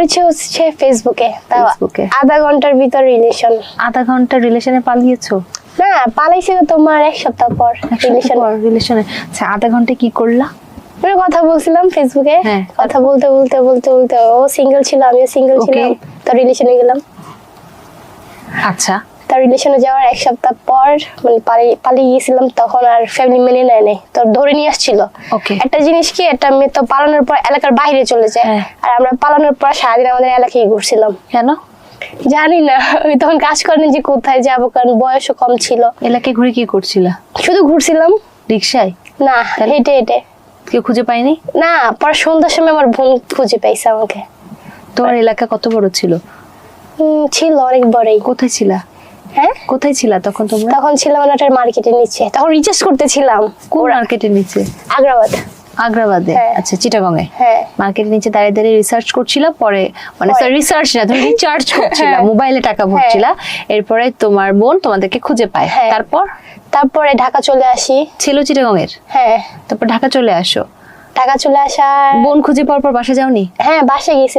হচ্ছে ফেসবুকে, তাও ফেসবুকে আধা ঘন্টার ভিতর রিলেশন। আধা ঘন্টা রিলেশনে পালিয়েছো? না, পালাইছি তো তোমার এক সপ্তাহ পর রিলেশনে। আচ্ছা, আধা ঘন্টা কি করলা? আমি কথা বলছিলাম ফেসবুকে, হ্যাঁ, কথা বলতে বলতে বলতে বলতে ও সিঙ্গেল ছিল, আমিও সিঙ্গেল ছিলাম, তো রিলেশনে গেলাম। আচ্ছা, তার রিলেশনে যাওয়ার এক সপ্তাহ পর মানে পালিয়ে গিয়েছিলাম, তখন আর ফ্যামিলি মেনে নেয় নাই, তো ধরে নিয়ে আসছিল। একটা জিনিস কি, একটা মেয়ে তো পালানোর পর এলাকার বাইরে চলে যায়, আর আমরা পালানোর পর সারাদিন আমাদের এলাকায় ঘুরছিলাম। কেন জানি না, আমি তখন কাজ করিনি যে কোথায় যাবো, কারণ বয়সও কম ছিল। এলাকায় ঘুরে কি করছিলা? শুধু ঘুরছিলাম। রিক্সায়? না, হেঁটে হেঁটে। কেউ খুঁজে পায়নি? না, পর সন্ধ্যার সময় আমার বোন খুঁজে পাইছে আমাকে। তোমার এলাকা কত বড় ছিল? ছিল অনেক বড়ই। কোথায় ছিলা? হ্যাঁ, কোথায় ছিলা তখন তোমরা? তখন ছিলাম একটা মার্কেটের নিচে, তখন রিচার্জ করতেছিলাম। কোন মার্কেটের নিচে? আগ্রাবাদ। আগ্রাবাদে? আচ্ছা, চিটাগং এ। হ্যাঁ, মার্কেটের নিচে দাঁড়িয়ে দাঁড়িয়ে রিসার্চ করছিলা, পরে মানে রিসার্চ না, তুমি রিচার্জ করছিলা, মোবাইলে টাকা ভরছিলা, এরপরে তোমার বোন তোমাদেরকে খুঁজে পায়। তারপরে ঢাকা চলে আসি। ছিল চিটাগং এর? হ্যাঁ। তারপর ঢাকা চলে আসো। ঢাকা চলে আসার বোন খুঁজে পাওয়ার পর বাসা যাওনি? হ্যাঁ, বাসায় গেছি।